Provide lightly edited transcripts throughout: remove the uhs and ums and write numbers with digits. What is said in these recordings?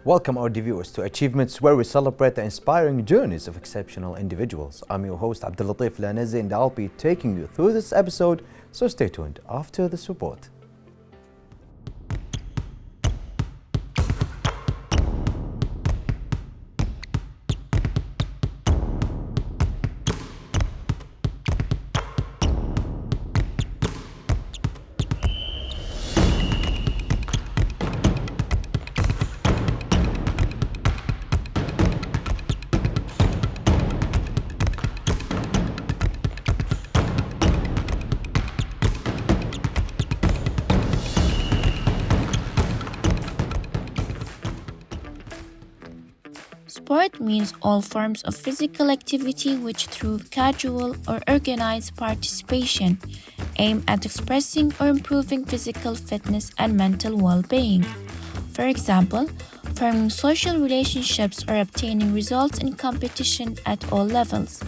Welcome our viewers to Achievements, where we celebrate the inspiring journeys of exceptional individuals. I'm your host Abdul Latif Lanezi, and I'll be taking you through this episode, so stay tuned after this report. Sport means all forms of physical activity which, through casual or organized participation, aim at expressing or improving physical fitness and mental well-being. For example, forming social relationships or obtaining results in competition at all levels.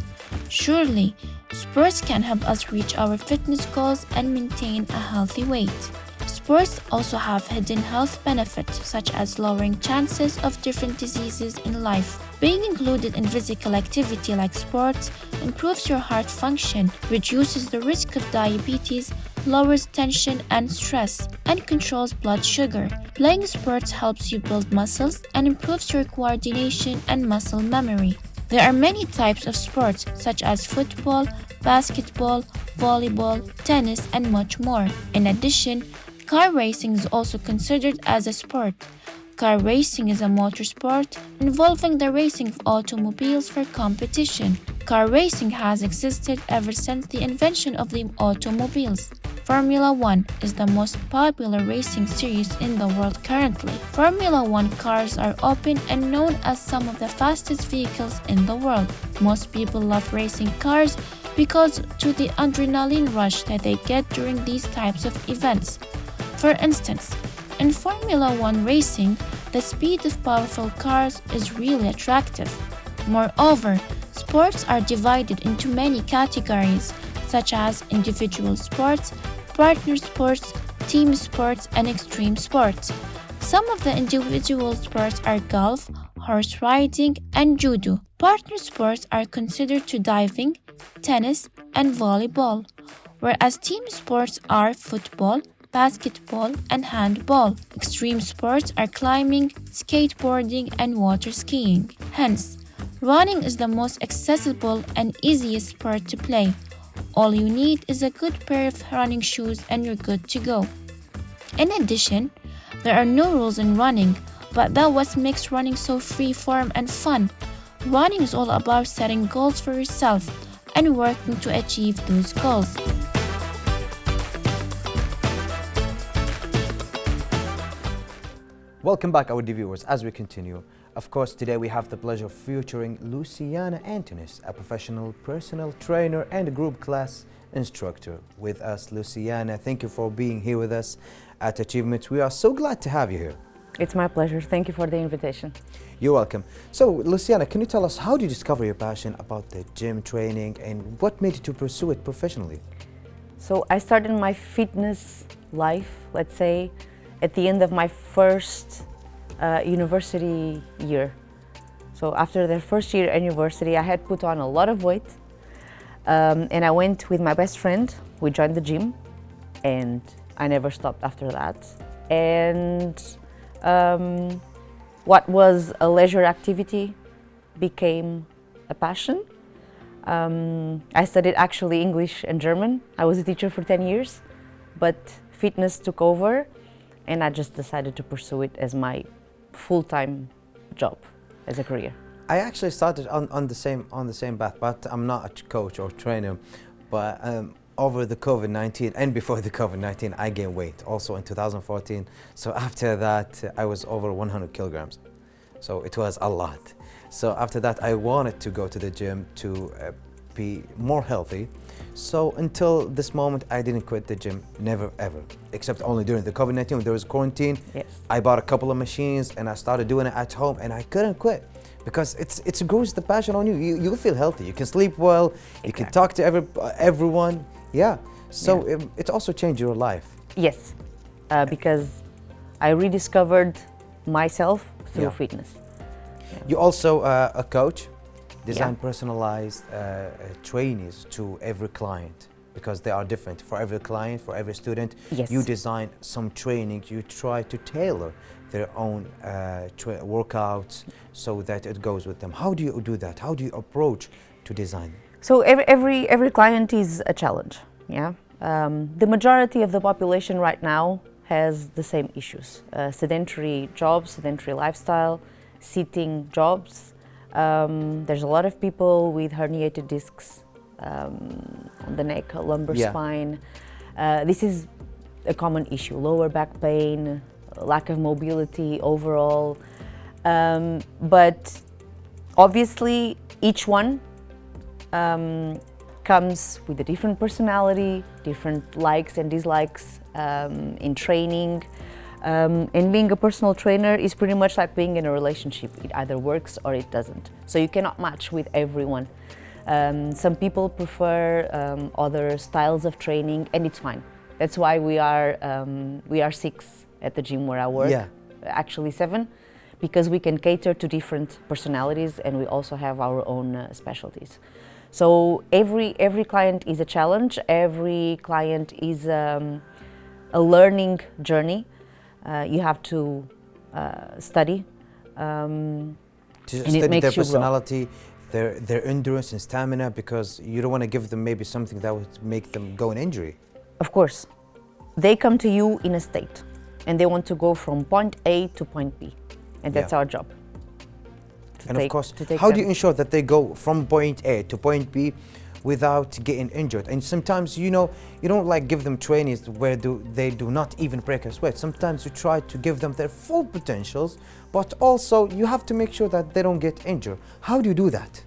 Surely, sports can help us reach our fitness goals and maintain a healthy weight. Sports also have hidden health benefits, such as lowering chances of different diseases in life. Being included in physical activity like sports improves your heart function, reduces the risk of diabetes, lowers tension and stress, and controls blood sugar. Playing sports helps you build muscles and improves your coordination and muscle memory. There are many types of sports, such as football, basketball, volleyball, tennis, and much more. In addition, car racing is also considered as a sport. Car racing is a motor sport involving the racing of automobiles for competition. Car racing has existed ever since the invention of the automobiles. Formula One is the most popular racing series in the world currently. Formula One cars are open and known as some of the fastest vehicles in the world. Most people love racing cars because to the adrenaline rush that they get during these types of events. For instance, in Formula One racing, the speed of powerful cars is really attractive. Moreover, sports are divided into many categories, such as individual sports, partner sports, team sports, and extreme sports. Some of the individual sports are golf, horse riding, and judo. Partner sports are considered to diving, tennis, and volleyball, whereas team sports are football, basketball, and handball. Extreme sports are climbing, skateboarding, and water skiing. Hence, running is the most accessible and easiest sport to play. All you need is a good pair of running shoes and you're good to go. In addition, there are no rules in running, but that's what makes running so free-form and fun. Running is all about setting goals for yourself and working to achieve those goals. Welcome back our viewers as we continue. Of course, today we have the pleasure of featuring Luciana Antonis, a professional personal trainer and group class instructor. With us, Luciana, thank you for being here with us at Achievements. We are so glad to have you here. It's my pleasure. Thank you for the invitation. You're welcome. So, Luciana, can you tell us how did you discover your passion about the gym training and what made you to pursue it professionally? So I started my fitness life, let's say, at the end of my first university year. So after the first year at university, I had put on a lot of weight, and I went with my best friend. We joined the gym, and I never stopped after that. And what was a leisure activity became a passion. I studied actually English and German. I was a teacher for 10 years, but fitness took over, and I just decided to pursue it as my full-time job, as a career. I actually started on the same path, but I'm not a coach or trainer. But over the COVID-19 and before the COVID-19, I gained weight also in 2014. So after that, I was over 100 kilograms. So it was a lot. So after that, I wanted to go to the gym to be more healthy. So until this moment, I didn't quit the gym, never ever, except only during the COVID-19 when there was quarantine. Yes. I bought a couple of machines and I started doing it at home, and I couldn't quit because it grows the passion on you. You feel healthy, you can sleep well, you can talk to everyone. Yeah. So it also changed your life. Yes, because I rediscovered myself through Yeah. fitness. You also a coach, design Yeah. personalized trainees to every client because they are different for every client, for every student. Yes. You design some training. You try to tailor their own workouts so that it goes with them. How do you do that? How do you approach to design? So every client is a challenge. Yeah. The majority of the population right now has the same issues: sedentary jobs, sedentary lifestyle, sitting jobs. There's a lot of people with herniated discs on the neck, lumbar Yeah. spine. This is a common issue: lower back pain, lack of mobility overall. But obviously, each one comes with a different personality, different likes and dislikes in training. And being a personal trainer is pretty much like being in a relationship. It either works or it doesn't. So you cannot match with everyone. Some people prefer other styles of training, and it's fine. That's why we are 6 at the gym where I work. Yeah. Actually 7, because we can cater to different personalities, and we also have our own specialties. So every client is a challenge. Every client is a learning journey. You have to study. To And it study makes their you grow. personality, their endurance and stamina, because you don't want to give them maybe something that would make them go in injury. Of course, they come to you in a state, and they want to go from point A to point B, and that's Yeah. our job. And of course, to take how do them. you ensure that they go from point A to point B without getting injured? And sometimes, you know, you don't like give them trainings where they do not even break a sweat. Sometimes you try to give them their full potentials, but also you have to make sure that they don't get injured. How do you do that?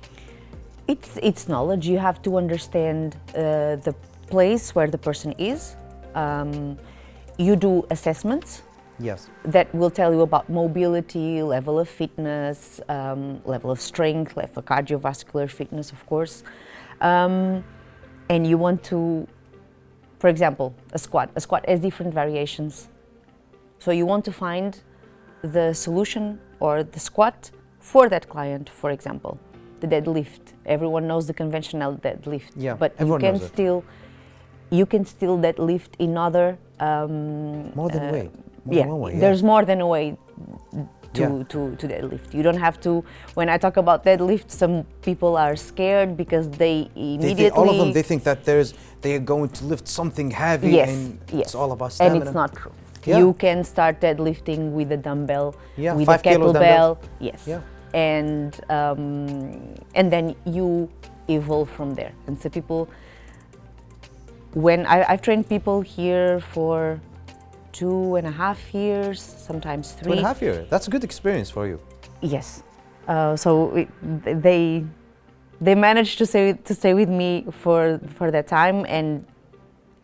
It's knowledge. You have to understand the place where the person is. You do assessments Yes. that will tell you about mobility, level of fitness, level of strength, level of cardiovascular fitness, of course. And you want to, for example, a squat. A squat has different variations. So you want to find the solution or the squat for that client, for example. The deadlift. Everyone knows the conventional deadlift. Yeah, But everyone knows it. you can still deadlift in other More than way. More yeah, than one way. there's more than a way to, Yeah. to deadlift. You don't have to, when I talk about deadlift, some people are scared because they immediately... All of them, they think that they are going to lift something heavy, Yes, and yes. it's all about stamina. And it's not true. Yeah. You can start deadlifting with a dumbbell, Yeah, with 5 a kilos kettlebell. dumbbells. Yes. Yeah. And then you evolve from there. And so people, when I've trained people here for 2.5 years, sometimes 3. 2.5 years. That's a good experience for you. Yes. They managed to stay with me for that time, and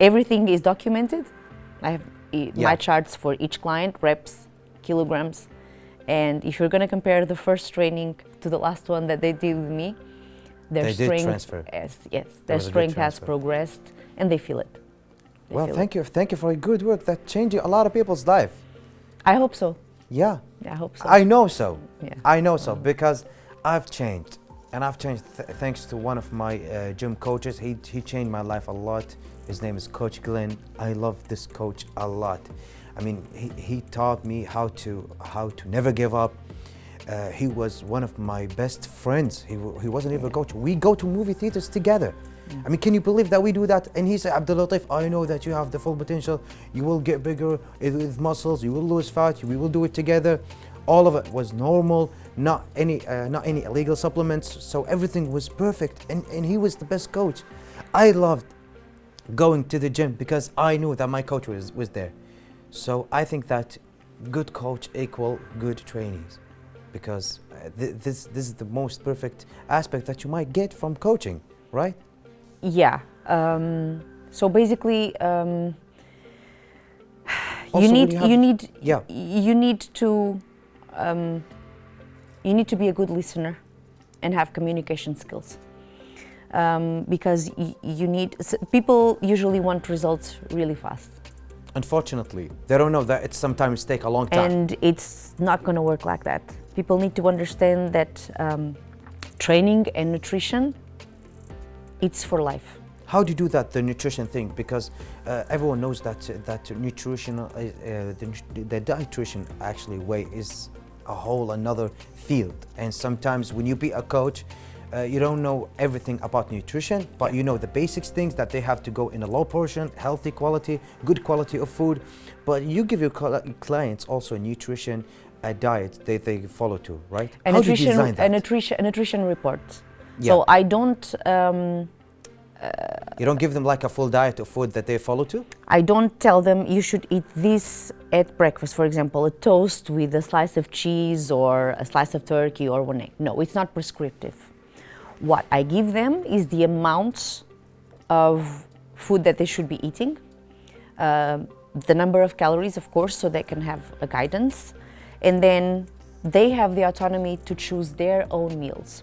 everything is documented. I have my charts for each client, reps, kilograms, and if you're going to compare the first training to the last one that they did with me, their They did strength, transfer. yes, There their was a good strength has transfer. progressed, and they feel it. They Well, feel thank you for your good work. That changed a lot of people's life. I hope so. Yeah. I hope so. I know so. Yeah. I know so because I've changed, and I've changed thanks to one of my gym coaches. He changed my life a lot. His name is Coach Glenn. I love this coach a lot. I mean, he taught me how to never give up. He was one of my best friends. He wasn't even a coach. We go to movie theaters together. I mean, can you believe that we do that? And he said, Abdul Latif, I know that you have the full potential. You will get bigger with muscles. You will lose fat. We will do it together. All of it was normal, not any illegal supplements. So everything was perfect. And he was the best coach. I loved going to the gym because I knew that my coach was there. So I think that good coach equal good trainees, because this is the most perfect aspect that you might get from coaching, right? Yeah. So basically, Also, you when need you have- you need Yeah. you need to be a good listener and have communication skills, because you need people usually want results really fast. Unfortunately, they don't know that it sometimes take a long time. And it's not going to work like that. People need to understand that training and nutrition, it's for life. How do you do that, the nutrition thing? Because everyone knows that nutritional, the dietitian actually way is a whole another field. And sometimes when you be a coach, you don't know everything about nutrition, but you know the basics things that they have to go in a low portion, healthy quality, good quality of food. But you give your clients also nutrition, a diet they follow to, right? How do you design that? A nutrition report. Yeah. So I don't. You don't give them like a full diet of food that they follow to? I don't tell them you should eat this at breakfast, for example, a toast with a slice of cheese or a slice of turkey or one egg. No, it's not prescriptive. What I give them is the amounts of food that they should be eating, the number of calories, of course, so they can have a guidance, and then they have the autonomy to choose their own meals.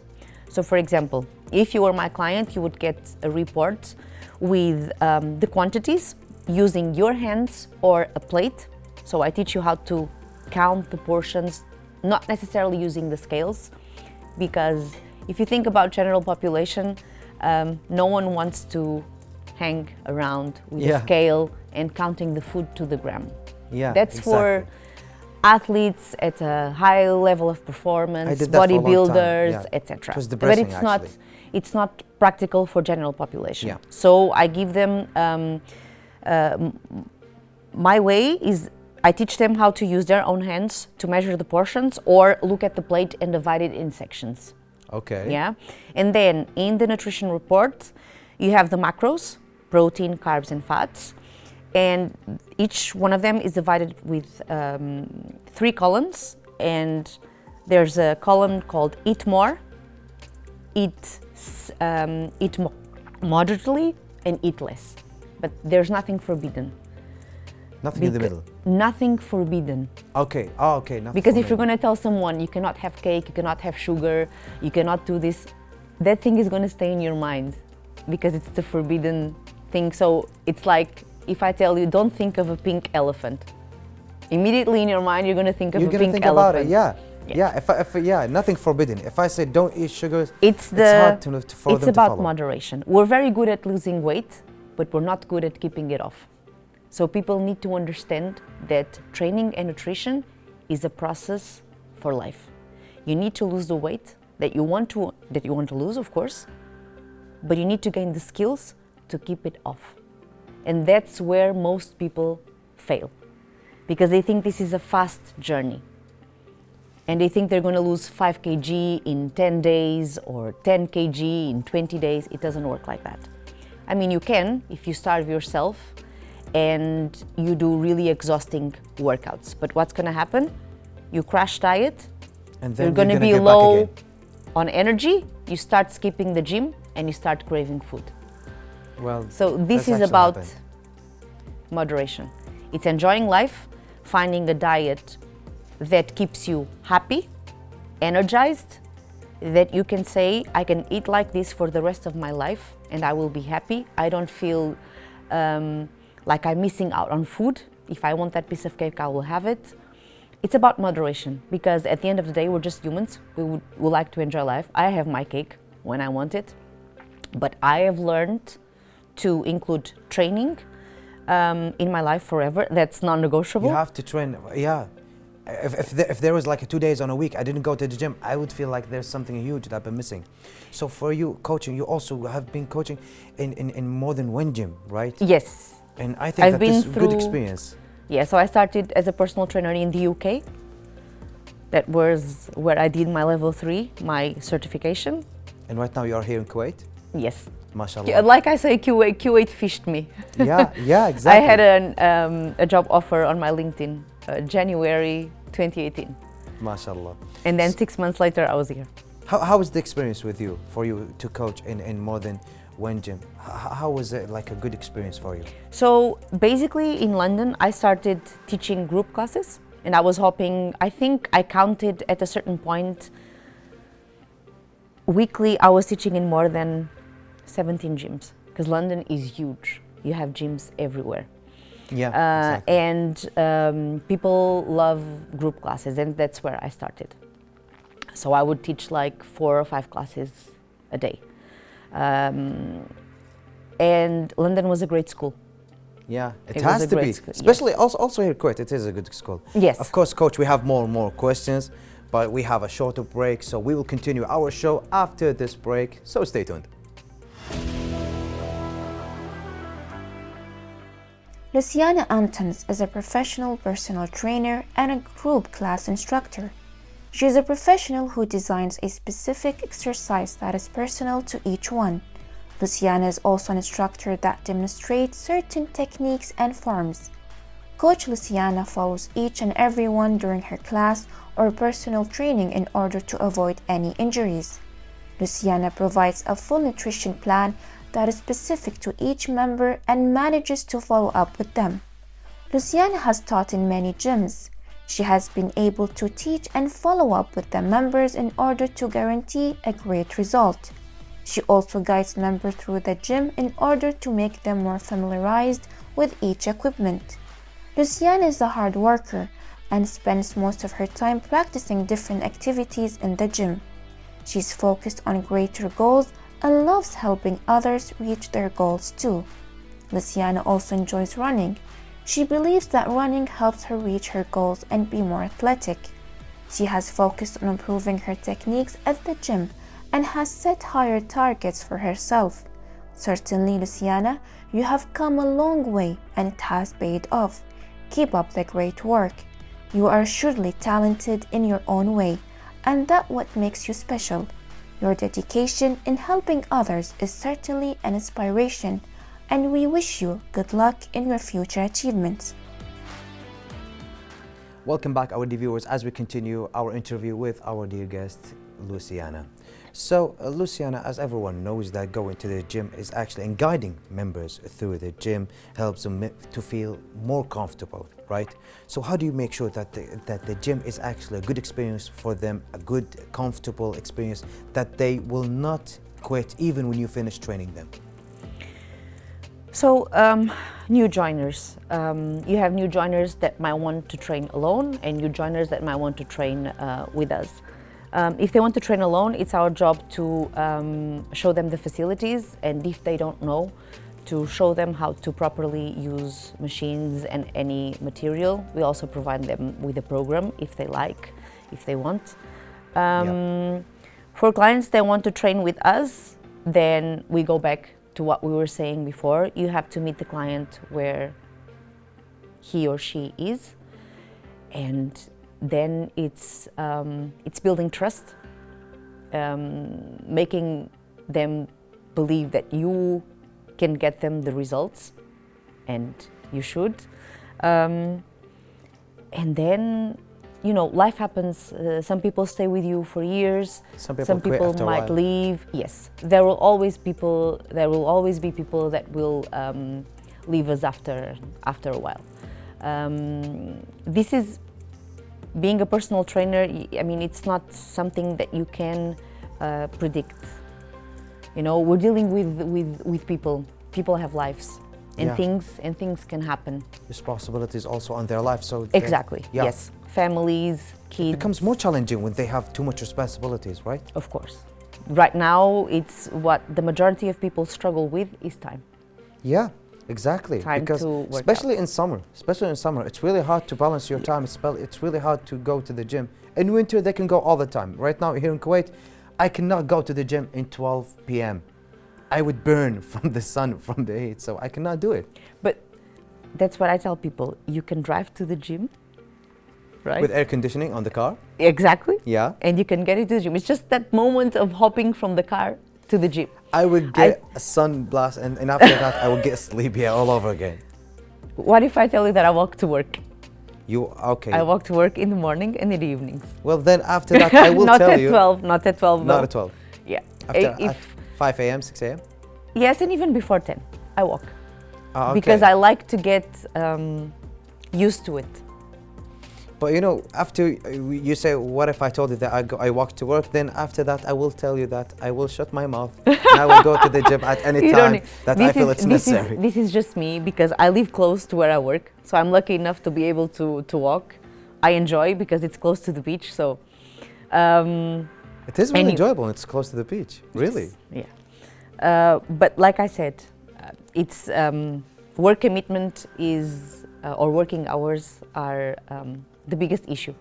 So for example, if you were my client, you would get a report with the quantities using your hands or a plate. So I teach you how to count the portions, not necessarily using the scales, because if you think about general population, no one wants to hang around with a scale and counting the food to the gram. Yeah, that's for athletes at a high level of performance, bodybuilders, etc. But it's not practical for general population. Yeah. So I give them my way is I teach them how to use their own hands to measure the portions or look at the plate and divide it in sections. Okay. Yeah. And then in the nutrition report, you have the macros, protein, carbs, and fats. And each one of them is divided with 3 columns. And there's a column called eat more, eat moderately, and eat less. But there's nothing forbidden. Nothing in the middle? Nothing forbidden. Okay. Oh, okay. Because if you're going to tell someone you cannot have cake, you cannot have sugar, you cannot do this, that thing is going to stay in your mind because it's the forbidden thing. So it's like if I tell you don't think of a pink elephant, immediately in your mind you're going to think of a pink elephant. You're going to think about it, yeah. Nothing forbidden. If I say don't eat sugars, it's hard for them to follow. It's about moderation. We're very good at losing weight, but we're not good at keeping it off. So people need to understand that training and nutrition is a process for life. You need to lose the weight that you want to lose, of course, but you need to gain the skills to keep it off. And that's where most people fail, because they think this is a fast journey. And they think they're going to lose 5 kg in 10 days or 10 kg in 20 days. It doesn't work like that. I mean, you can if you starve yourself and you do really exhausting workouts. But what's going to happen? You crash diet, and then you're going to be low on energy, you start skipping the gym, and you start craving food. Well, so this is about moderation. It's enjoying life, finding a diet that keeps you happy, energized, that you can say, I can eat like this for the rest of my life and I will be happy. I don't feel like I'm missing out on food. If I want that piece of cake, I will have it. It's about moderation, because at the end of the day, we're just humans. We like to enjoy life. I have my cake when I want it, but I have learned to include training in my life forever. That's non-negotiable. You have to train, yeah. If there was like 2 days on a week, I didn't go to the gym, I would feel like there's something huge that I've been missing. So for you, coaching, you also have been coaching in more than one gym, right? Yes. And I think this is a good experience. Yeah, so I started as a personal trainer in the UK. That was where I did my level 3, my certification. And right now you are here in Kuwait? Yes. MashaAllah. Like I say, Kuwait fished me. Yeah, exactly. I had a job offer on my LinkedIn, January 2018. MashaAllah. And then 6 months later, I was here. How was the experience for you to coach in more than one gym? How was it like a good experience for you? So basically in London, I started teaching group classes, and I was hoping, I think I counted at a certain point, weekly I was teaching in more than 17 gyms, because London is huge. You have gyms everywhere. Yeah, exactly. And people love group classes, and that's where I started. So I would teach like 4 or 5 classes a day. And London was a great school. Yeah, it It has was a to great be. school, Especially yes. also here, Kuwait, it is a good school. Yes. Of course, Coach, we have more and more questions, but we have a shorter break, so we will continue our show after this break. So stay tuned. Luciana Antons is a professional personal trainer and a group class instructor. She is a professional who designs a specific exercise that is personal to each one. Luciana is also an instructor that demonstrates certain techniques and forms. Coach Luciana follows each and every one during her class or personal training in order to avoid any injuries. Luciana provides a full nutrition plan that is specific to each member and manages to follow up with them. Luciana has taught in many gyms. She has been able to teach and follow up with the members in order to guarantee a great result. She also guides members through the gym in order to make them more familiarized with each equipment. Luciana is a hard worker and spends most of her time practicing different activities in the gym. She's focused on greater goals and loves helping others reach their goals too. Luciana also enjoys running. She believes that running helps her reach her goals and be more athletic. She has focused on improving her techniques at the gym and has set higher targets for herself. Certainly, Luciana, you have come a long way and it has paid off. Keep up the great work. You are surely talented in your own way, and that's what makes you special. Your dedication in helping others is certainly an inspiration, and we wish you good luck in your future achievements. Welcome back, our dear viewers, as we continue our interview with our dear guest, Luciana. So, Luciana, as everyone knows, that going to the gym is actually, and guiding members through the gym helps them to feel more comfortable, right? So how do you make sure that the gym is actually a good experience for them, a good, comfortable experience, that they will not quit even when you finish training them? So, new joiners. You have new joiners that might want to train alone and new joiners that might want to train with us. If they want to train alone, it's our job to show them the facilities, and if they don't know, to show them how to properly use machines and any material. We also provide them with a program if they like, if they want. For clients that want to train with us, then we go back to what we were saying before. You have to meet the client where he or she is, and then it's building trust, making them believe that you can get them the results, and you should. And then, you know, life happens. Some people stay with you for years. Some people quit after a might while. leave. Yes, there will always be people that will leave us after a while. This is being a personal trainer. I mean, it's not something that you can predict. You know, we're dealing with people. People have lives, and things can happen. Responsibilities also on their life, so Exactly. Yes, families, kids. It becomes more challenging when they have too much responsibilities, right? Of course. Right now, it's what the majority of people struggle with is time. Yeah, exactly. Time because to work especially in summer, it's really hard to balance your time. It's really hard to go to the gym. In winter, they can go all the time. Right now, here in Kuwait, I cannot go to the gym in 12 p.m. I would burn from the sun, from the heat, so I cannot do it. But that's what I tell people. You can drive to the gym, right? With air conditioning on the car? Exactly. Yeah. And you can get into the gym. It's just that moment of hopping from the car to the gym. I would get a sun blast, and after that, I would get sleepy all over again. What if I tell you that I walk to work? Okay. I walk to work in the morning and in the evenings. Well, then after that, I will tell you. Not at 12. Not though. at 12. Yeah. After at 5 a.m., 6 a.m.? Yes, and even before 10, I walk. Okay. Because I like to get used to it. But you know, after you say, what if I told you that I walk to work? Then after that, I will tell you that I will shut my mouth and I will go to the gym at any You time don't- that this I feel is- it's necessary. This is just me because I live close to where I work, so I'm lucky enough to be able to walk. I enjoy because it's close to the beach, so. It is really and you- enjoyable. It's close to the beach, really. Yeah. But like I said, it's work commitment is or working hours are the biggest issue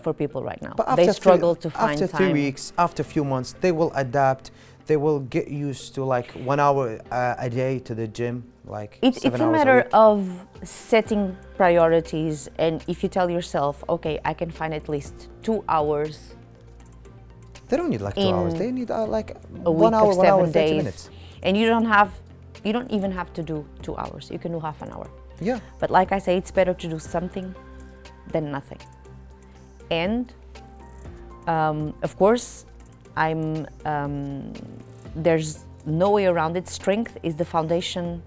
for people right now. But They struggle to find after time. 3 weeks, after a few months, they will adapt. They will get used to like 1 hour a day to the gym, like It's 7 a hours matter week. of setting priorities, and if you tell yourself, okay, I can find at least 2 hours They don't need like 2 hours. in They need like a 1 week hour, of 1 hour, 7 30 days, minutes. and you don't even have to do 2 hours. You can do half an hour. Yeah. But like I say, it's better to do something than nothing. And of course, there's no way around it. Strength is the foundation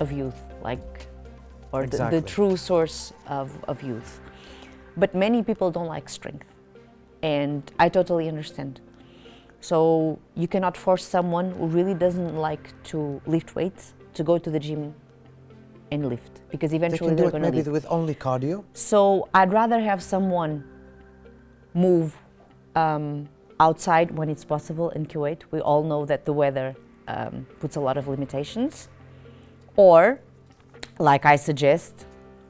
of youth, or Exactly. the true source of youth. But many people don't like strength, and I totally understand. So you cannot force someone who really doesn't like to lift weights to go to the gym and lift, because They eventually can do they're it going to maybe lift. with only cardio. So I'd rather have someone move outside when it's possible in Kuwait. We all know that the weather puts a lot of limitations. Or, like I suggest,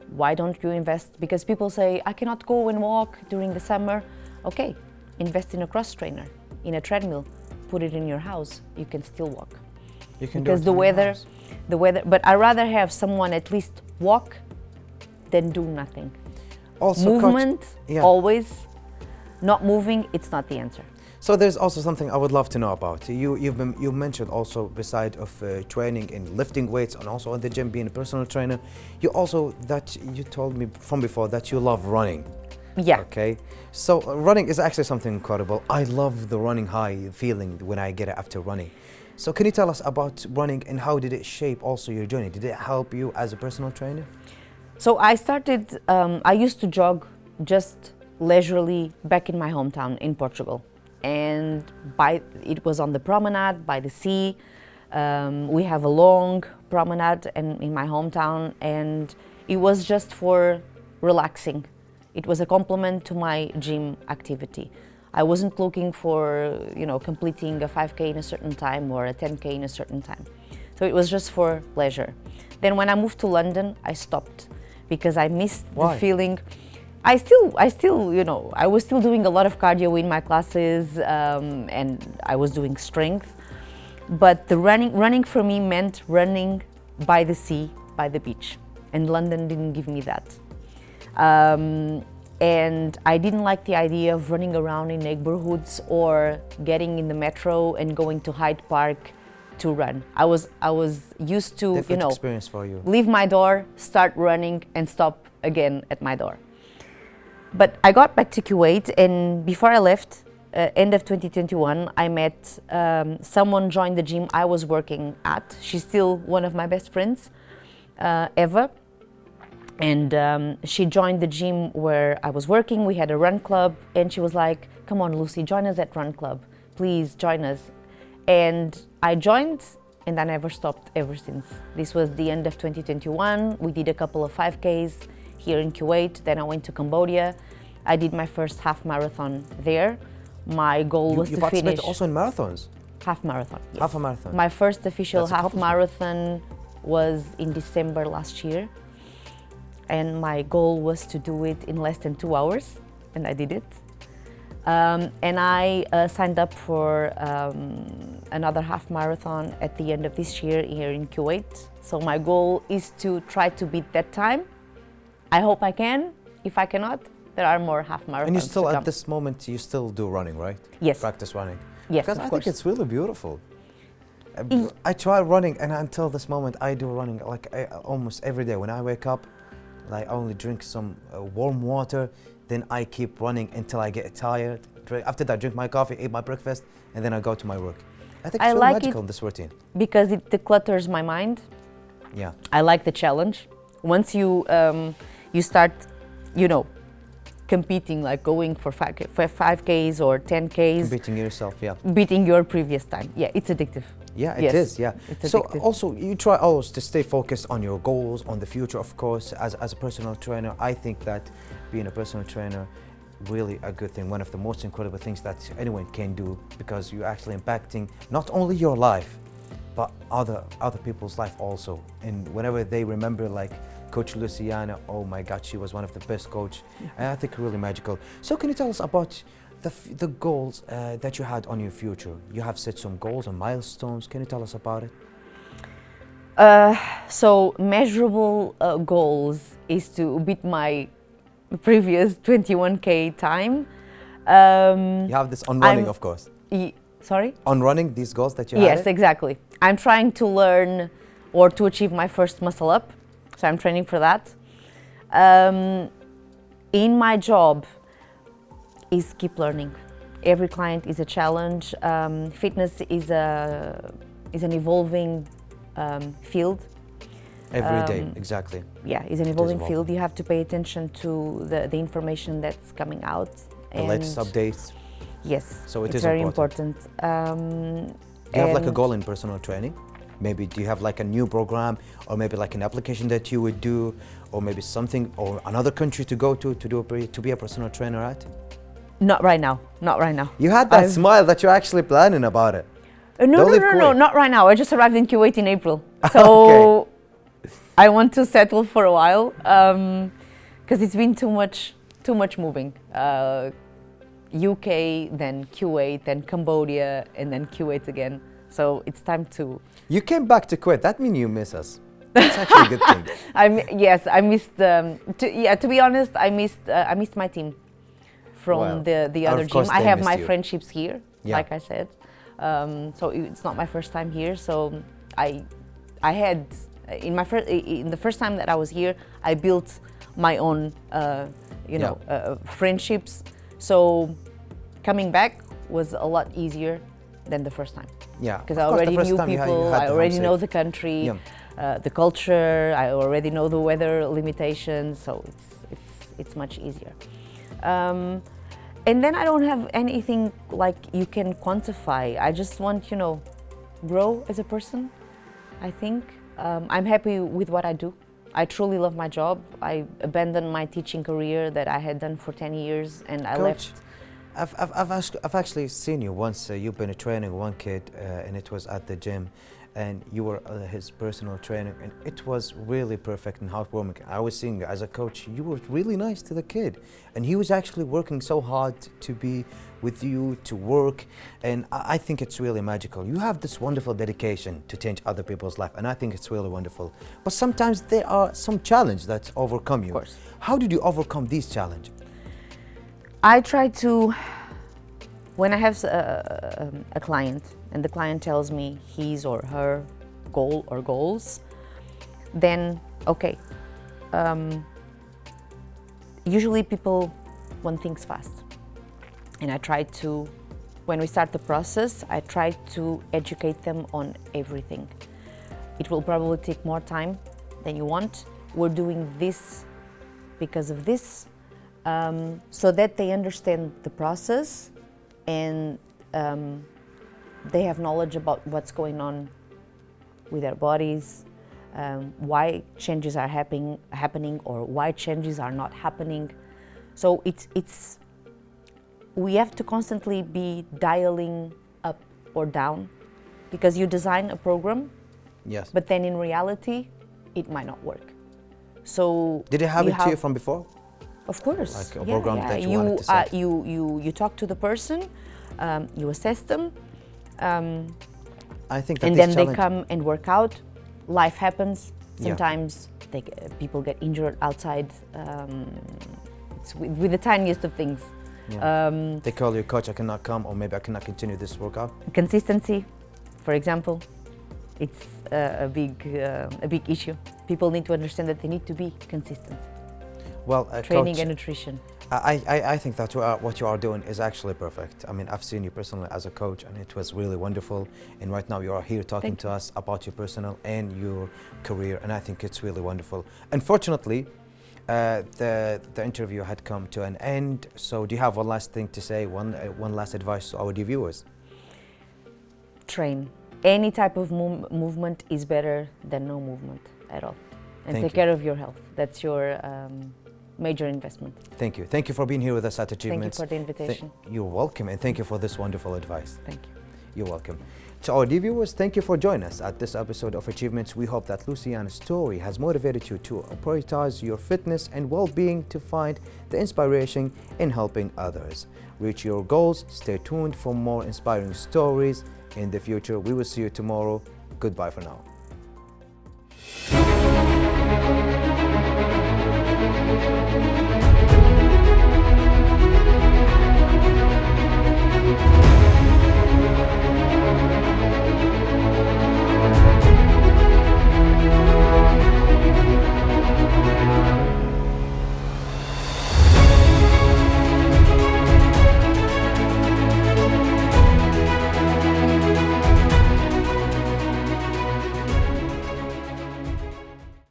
why don't you invest? Because people say, I cannot go and walk during the summer. Okay, invest in a cross trainer, in a treadmill, put it in your house. You can still walk. You can Because do it in your house. but I'd rather have someone at least walk than do nothing. Also, coach, Movement, yeah. always. Not moving, it's not the answer. So there's also something I would love to know about. You mentioned also, beside of training and lifting weights and also in the gym being a personal trainer, you told me from before that you love running. Yeah. Okay. So running is actually something incredible. I love the running high feeling when I get it after running. So can you tell us about running and how did it shape also your journey? Did it help you as a personal trainer? So I used to jog just leisurely back in my hometown in Portugal. And it was on the promenade by the sea. We have a long promenade in my hometown, and it was just for relaxing. It was a complement to my gym activity. I wasn't looking for, completing a 5K in a certain time or a 10K in a certain time. So it was just for leisure. Then when I moved to London, I stopped because I missed Why? the feeling. I was still doing a lot of cardio in my classes, and I was doing strength. But the running for me meant running by the sea, by the beach. And London didn't give me that. And I didn't like the idea of running around in neighborhoods or getting in the metro and going to Hyde Park to run. I was used to, Different experience for you. leave my door, start running, and stop again at my door. But I got back to Kuwait, and before I left, end of 2021, I met someone joined the gym I was working at. She's still one of my best friends, Eva. And she joined the gym where I was working. We had a run club, and she was like, come on, Lucy, join us at run club. Please join us. And I joined, and I never stopped ever since. This was the end of 2021. We did a couple of 5Ks here in Kuwait. Then I went to Cambodia. I did my first half marathon there. My goal was You to participate finish also in marathons? half marathon. Yes. Half a marathon? My first official That's a half accomplishment. marathon was in December last year. And my goal was to do it in less than 2 hours, and I did it. And I signed up for another half marathon at the end of this year here in Kuwait. So my goal is to try to beat that time. I hope I can. If I cannot, there are more half marathons. And you still, to come. at this moment, you still do running, right? Yes. Practice running. Yes, Because of I course. think it's really beautiful. I try running, and until this moment, I do running almost every day. When I wake up, I only drink some warm water, then I keep running until I get tired. After that, drink my coffee, eat my breakfast, and then I go to my work. I think it's I really like magical, it this routine. because it declutters my mind. Yeah. I like the challenge. Once you start, competing, like going for 5Ks or 10Ks, Competing yourself, yeah. beating your previous time. Yeah, it's addictive. Yeah, it Yes, is. Yeah. it's So addictive. also, you try always to stay focused on your goals, on the future, of course. As a personal trainer, I think that being a personal trainer, really a good thing. One of the most incredible things that anyone can do, because you're actually impacting not only your life, but other people's life also. And whenever they remember, like Coach Luciana, oh my God, she was one of the best coach. And I think really magical. So can you tell us about the goals that you had on your future? You have set some goals and milestones. Can you tell us about it? So measurable goals is to beat my previous 21K time. You have this on running, I'm- of course. Sorry? On running, these goals that you Yes, had? exactly. I'm trying to learn or to achieve my first muscle up, so I'm training for that. In my job is keep learning. Every client is a challenge. Fitness is an evolving field. Every day, exactly. Yeah, it's an evolving evolving. field. You have to pay attention to the information that's coming out. The latest updates. Yes, So it it's is very important. important. Do you have like a and- goal in personal training? Maybe do you have like a new program, or maybe like an application that you would do, or maybe something, or another country to go to be a personal trainer at? Not right now. Not right now. You had that I've- smile that you're actually planning about it. No, Don't no, leave no, no, Kuwait. not right now. I just arrived in Kuwait in April, so Okay. I want to settle for a while because it's been too much moving. UK, then Kuwait, then Cambodia, and then Kuwait again. So it's time to. You came back to Kuwait. That means you miss us. That's actually a good thing. Yes, I missed. To be honest, I missed my team from Well, the of other gym. course I they have missed my you. friendships here, Yeah. like I said. So it's not my first time here. So I had in the first time that I was here, I built my own friendships. So coming back was a lot easier than the first time Yeah. because Of I course, the already first knew time you people. had I the already know homesick. the country, Yeah. the culture. I already know the weather limitations. So it's much easier. And then I don't have anything like you can quantify. I just want, grow as a person, I think. I'm happy with what I do. I truly love my job. I abandoned my teaching career that I had done for 10 years and I Coach, left. I've actually seen you once. You've been training one kid, and it was at the gym, and you were his personal trainer, and it was really perfect and heartwarming. I was seeing you as a coach. You were really nice to the kid, and he was actually working so hard to be with you, to work, and I think it's really magical. You have this wonderful dedication to change other people's life, and I think it's really wonderful. But sometimes there are some challenges that overcome you. Of course. How did you overcome these challenges? I try to, when I have a client and the client tells me his or her goal or goals, then okay. Usually people want things fast. And I try to, when we start the process, I try to educate them on everything. It will probably take more time than you want. We're doing this because of this. So that they understand the process and they have knowledge about what's going on with their bodies, why changes are happening or why changes are not happening. So we have to constantly be dialing up or down because you design a program, Yes. but then in reality, it might not work. So Did it happen to you from before? Of course. Like a program that you wanted to set? You talk to the person, you assess them, I think that and this then they challenge- come and work out. Life happens. Yeah. Sometimes people get injured outside. It's with the tiniest of things. Yeah. They call you, coach, I cannot come, or maybe I cannot continue this workout. Consistency, for example, it's a big issue. People need to understand that they need to be consistent. Well, Training coach, and nutrition. I think that what you are doing is actually perfect. I mean, I've seen you personally as a coach, and it was really wonderful. And right now you are here talking Thank to us about your personal and your career, and I think it's really wonderful. Unfortunately, The interview had come to an end. So do you have one last thing to say? One last advice to our viewers? Train. Any type of movement is better than no movement at all. And Thank take you. care of your health. That's your major investment. Thank you. Thank you for being here with us at Achievements. Thank you for the invitation. You're welcome, and thank you for this wonderful advice. Thank you. You're welcome. To our viewers, thank you for joining us at this episode of Achievements. We hope that Luciana's story has motivated you to prioritize your fitness and well-being to find the inspiration in helping others. Reach your goals. Stay tuned for more inspiring stories in the future. We will see you tomorrow. Goodbye for now.